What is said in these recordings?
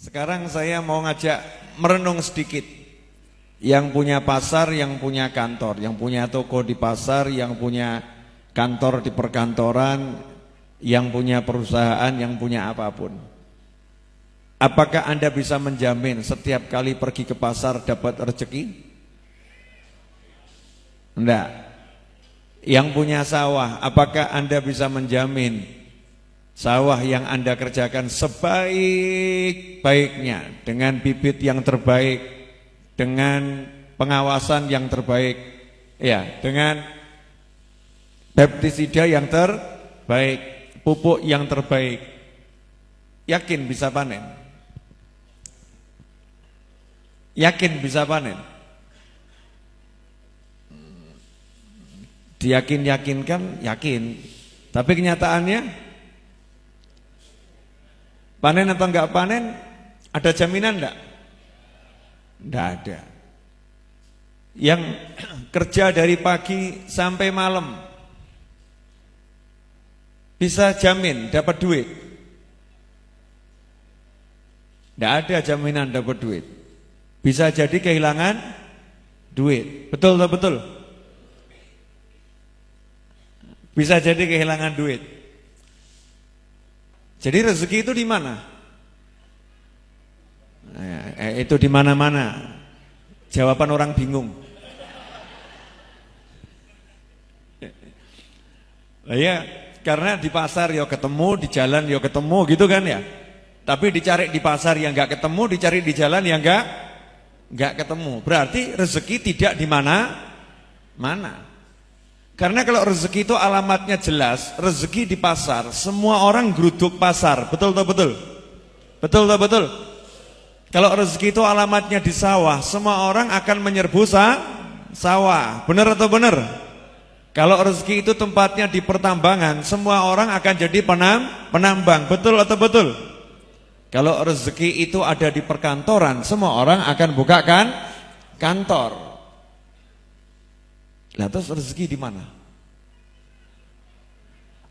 Sekarang saya mau ngajak merenung sedikit. Yang punya pasar, yang punya kantor, yang punya toko di pasar, yang punya kantor di perkantoran, yang punya perusahaan, yang punya apapun. Apakah Anda bisa menjamin setiap kali pergi ke pasar dapat rezeki? Enggak. Yang punya sawah, apakah Anda bisa menjamin sawah yang Anda kerjakan sebaik-baiknya, dengan bibit yang terbaik, dengan pengawasan yang terbaik, ya, dengan pestisida yang terbaik, pupuk yang terbaik, yakin bisa panen? Yakin bisa panen? Diyakin-yakinkan, yakin. Tapi kenyataannya panen atau enggak panen, ada jaminan enggak? Enggak ada. Yang kerja dari pagi sampai malam bisa jamin dapat duit? Enggak ada jaminan dapat duit. Bisa jadi kehilangan duit. Betul atau betul? Bisa jadi kehilangan duit. Jadi rezeki itu di mana? Itu di mana-mana. Jawaban orang bingung. Ya, karena di pasar ya ketemu, di jalan ya ketemu gitu kan ya. Tapi dicari di pasar yang enggak ketemu, dicari di jalan yang enggak ketemu. Berarti rezeki tidak di mana-mana. Karena kalau rezeki itu alamatnya jelas, rezeki di pasar, semua orang geruduk pasar, betul atau betul? Betul atau betul? Kalau rezeki itu alamatnya di sawah, semua orang akan menyerbu sawah, benar atau benar? Kalau rezeki itu tempatnya di pertambangan, semua orang akan jadi penambang, betul atau betul? Kalau rezeki itu ada di perkantoran, semua orang akan buka kantor. Lah terus rezeki di mana?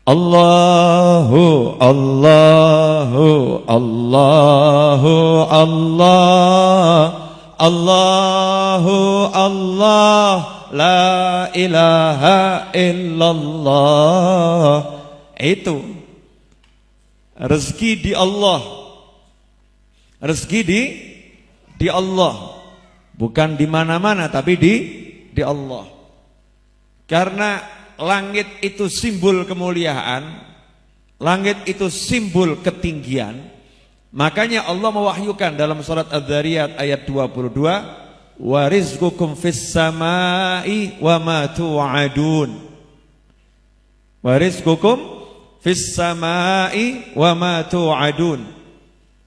Allahu Allahu Allahu Allah Allahu Allah la ilaha illallah. Itu rezeki di Allah. Rezeki di Allah. Bukan di mana-mana tapi di Allah. Karena langit itu simbol kemuliaan, langit itu simbol ketinggian. Makanya Allah mewahyukan dalam surat Adz-Dzariyat ayat 22, wa rizqukum fis samai wa ma tu'adun. Wa rizqukum fis samai wa ma tu'adun.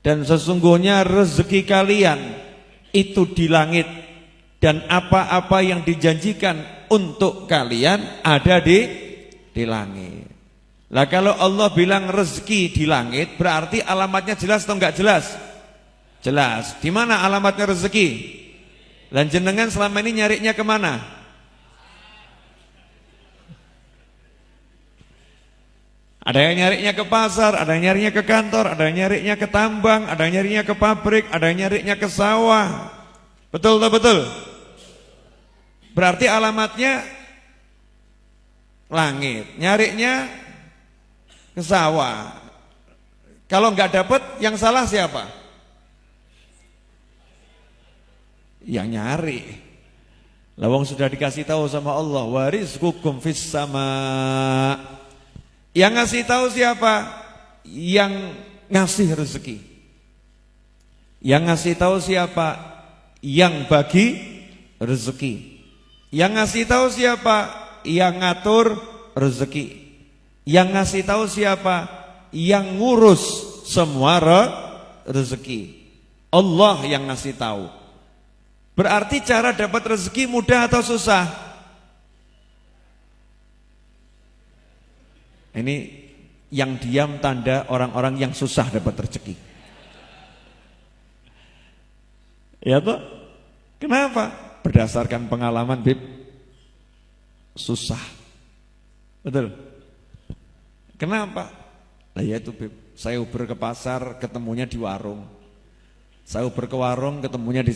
Dan sesungguhnya rezeki kalian itu di langit, dan apa-apa yang dijanjikan untuk kalian ada di langit. Lah kalau Allah bilang rezeki di langit, berarti alamatnya jelas atau enggak jelas? Jelas. Di mana alamatnya rezeki? Dan jenengan selama ini nyarinya kemana? Ada yang nyarinya ke pasar, ada yang nyarinya ke kantor, ada yang nyarinya ke tambang, ada yang nyarinya ke pabrik, ada yang nyarinya ke sawah. Betul atau betul? Berarti alamatnya langit, nyarinya ke sawah. Kalau enggak dapat, yang salah siapa? Yang nyari. Lawang sudah dikasih tahu sama Allah, wa rizqukum fis sama. Yang ngasih tahu siapa? Yang ngasih rezeki. Yang ngasih tahu siapa? Yang bagi rezeki. Yang ngasih tahu siapa? Yang ngatur rezeki. Yang ngasih tahu siapa? Yang ngurus semua rezeki. Allah yang ngasih tahu. Berarti cara dapat rezeki mudah atau susah? Ini yang diam tanda orang-orang yang susah dapat rezeki. Ya toh? Kenapa? Berdasarkan pengalaman, Bib, susah. Betul? Kenapa? Nah ya itu, Bib, saya uber ke pasar, ketemunya di warung. Sauber ke warung ketemunya di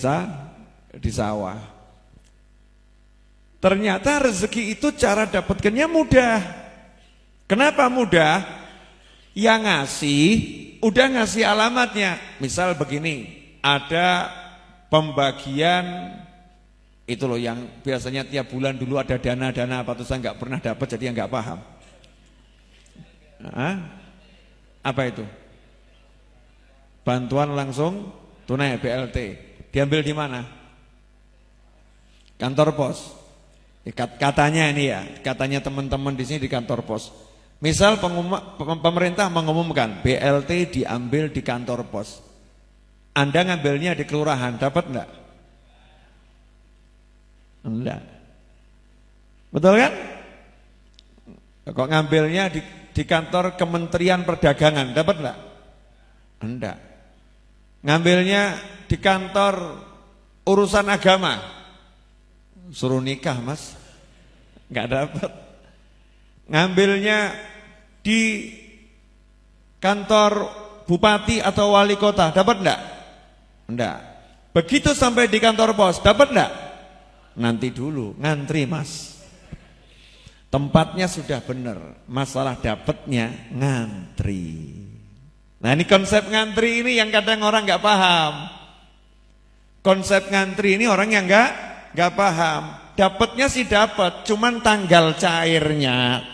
sawah. Ternyata rezeki itu cara dapatkannya mudah. Kenapa mudah? Yang ngasih udah ngasih alamatnya. Misal begini, ada pembagian itu loh yang biasanya tiap bulan dulu ada dana-dana apa tuh, saya nggak pernah dapat jadi nggak paham. Apa itu? Bantuan langsung tunai BLT. Diambil di mana? Kantor pos. Katanya ini ya, katanya teman-teman di sini di kantor pos. Misal pemerintah mengumumkan BLT diambil di kantor pos. Anda ngambilnya di kelurahan, dapat enggak? Enggak. Betul kan? Kok ngambilnya di kantor Kementerian Perdagangan, dapat enggak? Enggak. Ngambilnya di kantor urusan agama, suruh nikah mas, enggak dapat. Ngambilnya di kantor bupati atau wali kota, dapat enggak? Enggak. Begitu sampai di kantor pos, dapat enggak? Nanti dulu, ngantri mas. Tempatnya sudah benar, masalah dapatnya ngantri. Nah ini konsep ngantri ini yang kadang orang enggak paham. Konsep ngantri ini orang yang enggak paham. Dapatnya sih dapat, cuman tanggal cairnya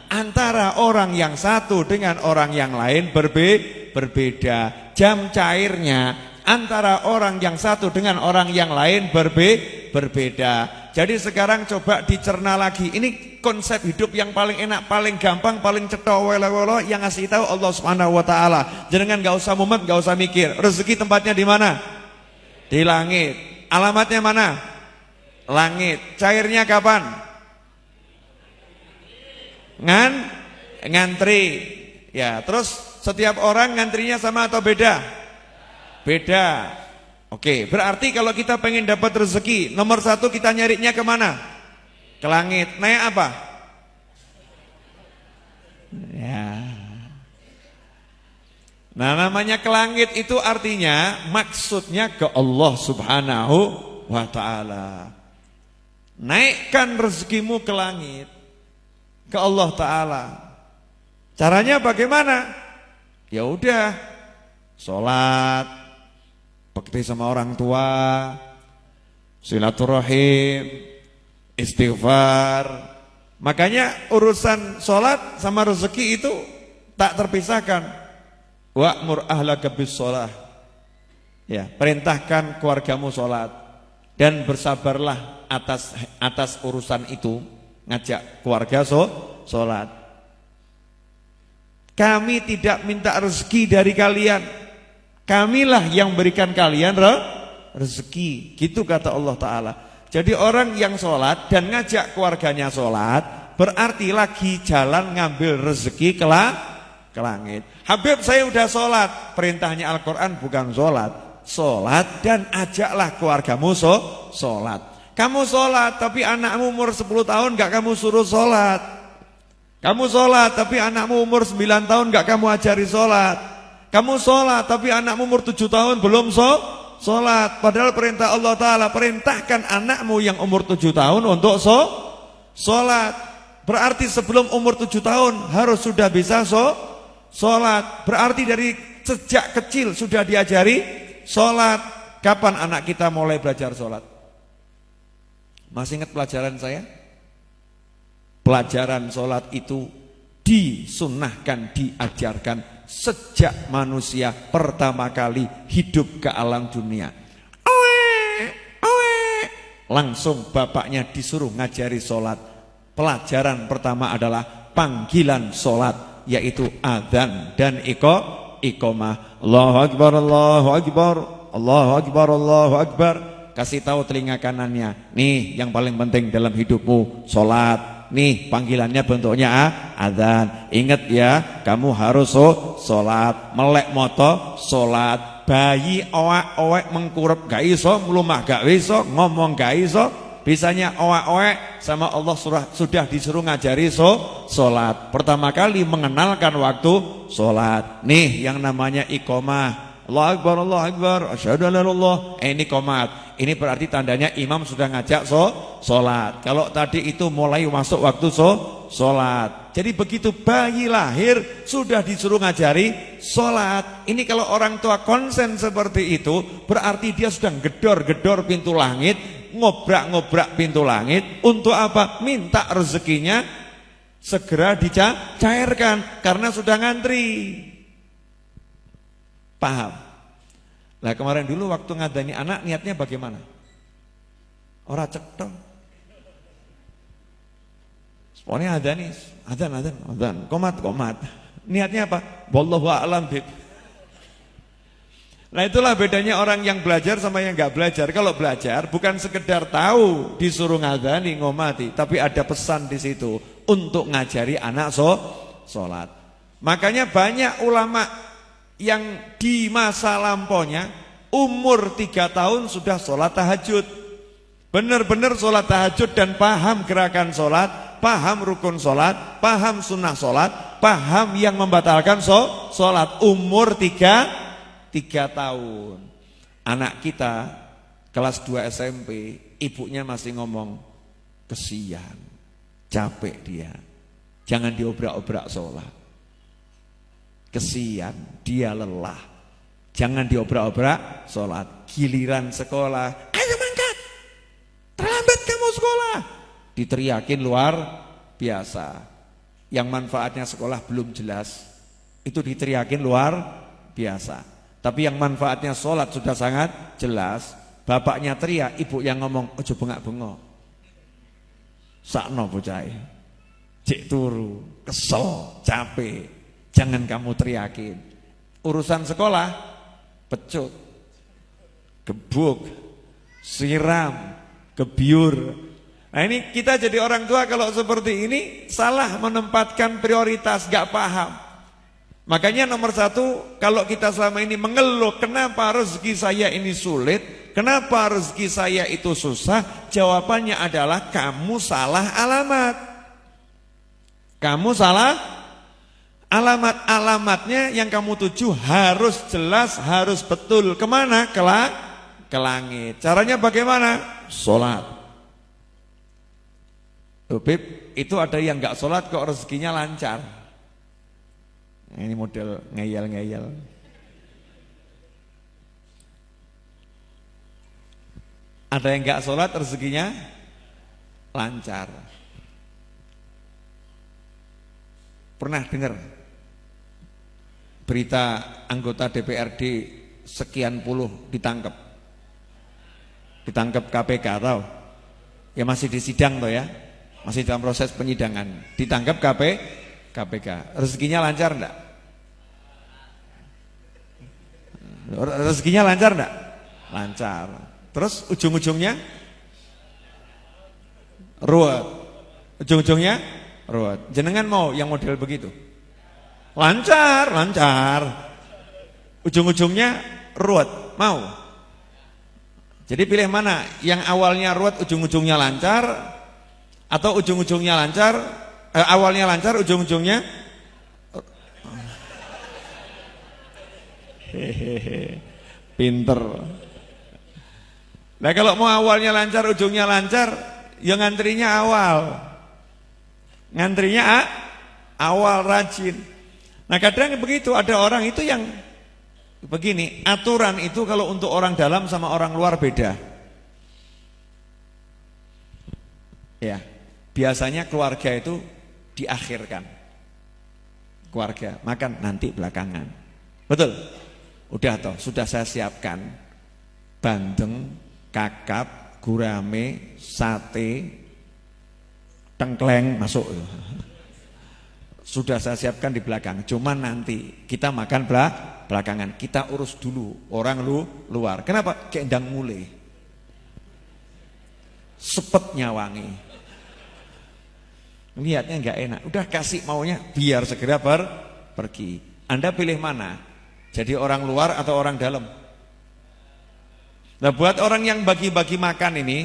antara orang yang satu dengan orang yang lain berbeda. Jam cairnya antara orang yang satu dengan orang yang lain berbeda. Jadi sekarang coba dicerna lagi. Ini konsep hidup yang paling enak, paling gampang, paling cetha welo-welo yang ngasih tahu Allah Subhanahu wa taala. Jenengan enggak usah mumet, enggak usah mikir. Rezeki tempatnya di mana? Di langit. Alamatnya mana? Langit. Cairnya kapan? Ngantri. Ya, terus setiap orang ngantrinya sama atau beda? Beda. Oke, berarti kalau kita pengen dapat rezeki, nomor satu kita nyarinya kemana? Ke langit. Naik apa? Ya. Nah namanya ke langit itu artinya maksudnya ke Allah Subhanahu wa ta'ala. Naikkan rezekimu ke langit, ke Allah Ta'ala. Caranya bagaimana? Ya udah, sholat, bakti sama orang tua, silaturahim, istighfar. Makanya urusan sholat sama rezeki itu tak terpisahkan. Wa'mur ahlaka bis-shalah. Ya, perintahkan keluargamu sholat dan bersabarlah atas urusan itu, ngajak keluarga sholat. Kami tidak minta rezeki dari kalian. Kamilah yang berikan kalian rezeki. Gitu kata Allah Ta'ala. Jadi orang yang sholat dan ngajak keluarganya sholat berarti lagi jalan ngambil rezeki ke langit. Habib saya udah sholat. Perintahnya Al-Quran bukan sholat. Sholat dan ajaklah keluargamu sholat. Kamu sholat tapi anakmu umur 10 tahun gak kamu suruh sholat. Kamu sholat tapi anakmu umur 9 tahun gak kamu ajari sholat. Kamu sholat tapi anakmu umur 7 tahun belum sholat. Padahal perintah Allah Ta'ala, perintahkan anakmu yang umur 7 tahun untuk sholat. Berarti sebelum umur 7 tahun harus sudah bisa sholat. Berarti dari sejak kecil sudah diajari sholat. Kapan anak kita mulai belajar sholat? Masih ingat pelajaran saya? Pelajaran sholat itu disunnahkan, diajarkan sejak manusia pertama kali hidup ke alam dunia. Langsung bapaknya disuruh ngajari sholat. Pelajaran pertama adalah panggilan sholat, yaitu adzan dan iqamah. Allahu Akbar, Allahu Akbar, Allahu Akbar, Allahu Akbar. Kasih tahu telinga kanannya, nih yang paling penting dalam hidupmu sholat. Nih panggilannya bentuknya adzan. Ingat ya, kamu harus sholat. Melek moto sholat. Bayi owek mengkurep gak iso, melumah gak iso, ngomong gak iso. Bisanya owek sama Allah sudah disuruh ngajari sholat. Pertama kali mengenalkan waktu sholat. Nih yang namanya iqamah. Allah Akbar, asyhadu an la ilaha illallah. Ini qomat. Ini berarti tandanya imam sudah ngajak sholat. Kalau tadi itu mulai masuk waktu sholat. Jadi begitu bayi lahir sudah disuruh ngajari sholat. Ini kalau orang tua konsen seperti itu, berarti dia sudah gedor-gedor pintu langit, ngobrak-ngobrak pintu langit. Untuk apa? Minta rezekinya segera dicairkan karena sudah ngantri. Paham? Nah kemarin dulu waktu ngadani anak niatnya bagaimana? Ora cetok. Pokoknya adzan, komat. Niatnya apa? Wallahu a'lam bib. Nah itulah bedanya orang yang belajar sama yang enggak belajar. Kalau belajar bukan sekedar tahu disuruh ngadani ngomati, tapi ada pesan di situ untuk ngajari anak sholat. Makanya banyak ulama yang di masa lampaunya umur 3 tahun sudah sholat tahajud. Benar-benar sholat tahajud dan paham gerakan sholat, paham rukun sholat, paham sunnah sholat, paham yang membatalkan sholat. Umur 3 tahun. Anak kita kelas 2 SMP, ibunya masih ngomong, kesian, capek dia, jangan diobrak-obrak sholat. Kesian, dia lelah, jangan diobrak-obrak sholat. Giliran sekolah, ayo mangkat, terlambat kamu sekolah, diteriakin luar biasa. Yang manfaatnya sekolah belum jelas, itu diteriakin luar biasa. Tapi yang manfaatnya sholat sudah sangat jelas. Bapaknya teriak, ibu yang ngomong, ojo bengak-bengok, sakno bocah, cek turu, kesel, capek, jangan kamu teriakin. Urusan sekolah, pecut, gebuk, siram, gebyur. Nah ini kita jadi orang tua kalau seperti ini salah menempatkan prioritas, gak paham. Makanya nomor 1, kalau kita selama ini mengeluh kenapa rezeki saya ini sulit, kenapa rezeki saya itu susah, jawabannya adalah kamu salah alamat. Kamu salah alamat. Alamatnya yang kamu tuju harus jelas, harus betul. Kemana? Ke langit. Caranya bagaimana? Sholat. Bib, itu ada yang gak sholat kok rezekinya lancar. Ini model ngeyel-ngeyel. Ada yang gak sholat rezekinya lancar. Pernah dengar berita anggota DPRD sekian puluh ditangkap KPK tahu? Ya masih di sidang toh ya, masih dalam proses penyidangan. Ditangkap KPK. Rezekinya lancar enggak? Rezekinya lancar enggak? Lancar. Terus ujung-ujungnya ruwet. Ujung-ujungnya ruwet. Jenengan mau yang model begitu? Lancar. Ujung-ujungnya ruwet. Mau? Jadi pilih mana? Yang awalnya ruwet, ujung-ujungnya lancar, atau ujung-ujungnya lancar, awalnya lancar, ujung-ujungnya hehehe, pinter. Nah kalau mau awalnya lancar, ujungnya lancar, ya ngantrinya awal. Ngantrinya awal, rajin. Nah kadang begitu, ada orang itu yang begini, aturan itu kalau untuk orang dalam sama orang luar beda. Ya, biasanya keluarga itu diakhirkan. Keluarga, makan nanti belakangan. Betul? Udah toh, sudah saya siapkan bandeng, kakap, gurame, sate, tengkleng masuk. Sudah saya siapkan di belakang. Cuman nanti kita makan belakangan. Kita urus dulu orang luar. Kenapa? Kendang mulai. Sepetnya wangi. Lihatnya nggak enak. Udah kasih maunya biar segera pergi. Anda pilih mana? Jadi orang luar atau orang dalam? Nah buat orang yang bagi-bagi makan ini,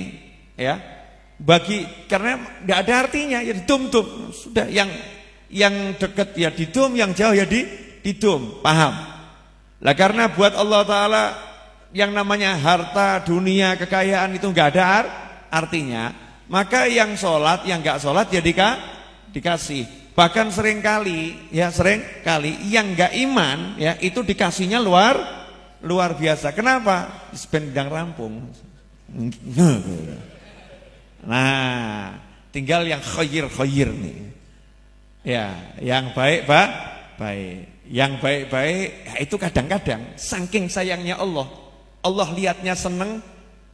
ya bagi karena nggak ada artinya, ya ditum-tum. Sudah yang dekat ya ditum, yang jauh ya ditum, paham? Lah karena buat Allah Ta'ala yang namanya harta, dunia, kekayaan itu nggak ada artinya, maka yang sholat, yang nggak sholat ya dikasih. Bahkan seringkali yang nggak iman ya itu dikasihnya luar biasa. Kenapa? Sependang rampung. Nah, tinggal yang khoyir nih. Ya, yang baik. Yang baik-baik ya itu kadang-kadang saking sayangnya Allah lihatnya seneng,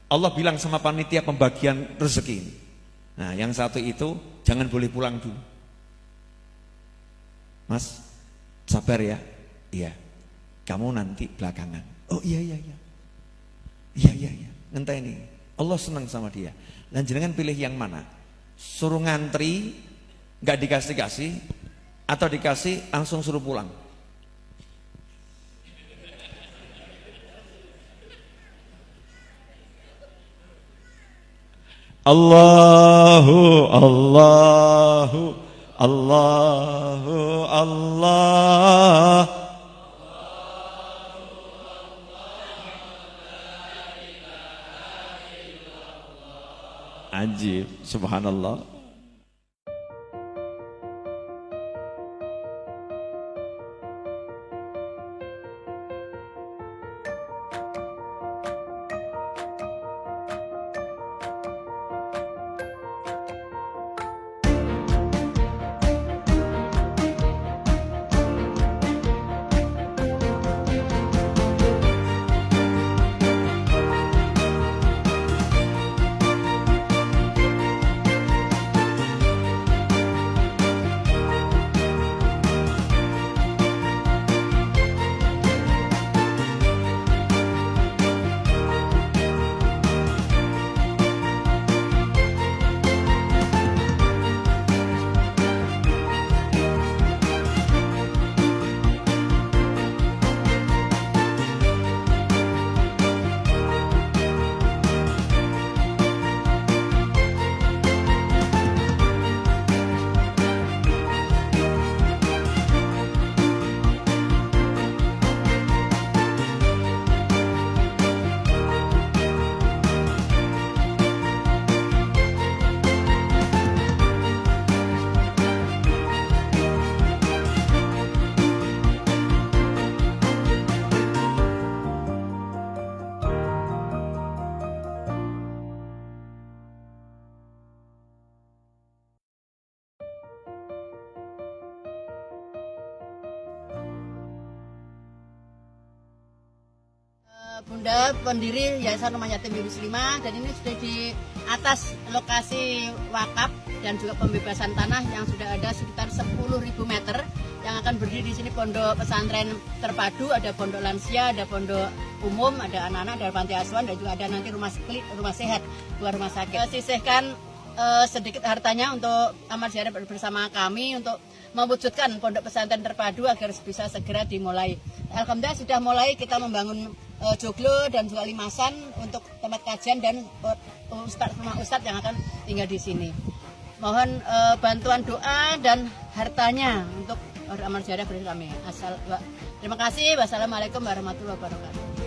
Allah bilang sama panitia pembagian rezeki ini. Nah, yang satu itu jangan boleh pulang dulu. Mas, sabar ya. Iya. Kamu nanti belakangan. Oh iya. Iya. Ngenteni. Allah senang sama dia. Dan jenengan pilih yang mana? Suruh ngantri, enggak dikasih, atau dikasih langsung suruh pulang. Allahu Allah. Ajib, subhanallah. Bunda pendiri Yayasan Rumah Yatim Muslimah, dan ini sudah di atas lokasi wakaf dan juga pembebasan tanah yang sudah ada sekitar 10.000 meter yang akan berdiri di sini pondok pesantren terpadu, ada pondok lansia, ada pondok umum, ada anak-anak, ada panti asuhan, dan juga ada nanti rumah sehat, rumah sakit. Sisihkan sedikit hartanya untuk amal jariah bersama kami untuk mewujudkan pondok pesantren terpadu agar bisa segera dimulai. Alhamdulillah sudah mulai kita membangun joglo dan juga limasan untuk tempat kajian dan ustadz yang akan tinggal di sini. Mohon bantuan doa dan hartanya untuk amal jariah bersama kami. Terima kasih. Wassalamualaikum warahmatullahi wabarakatuh.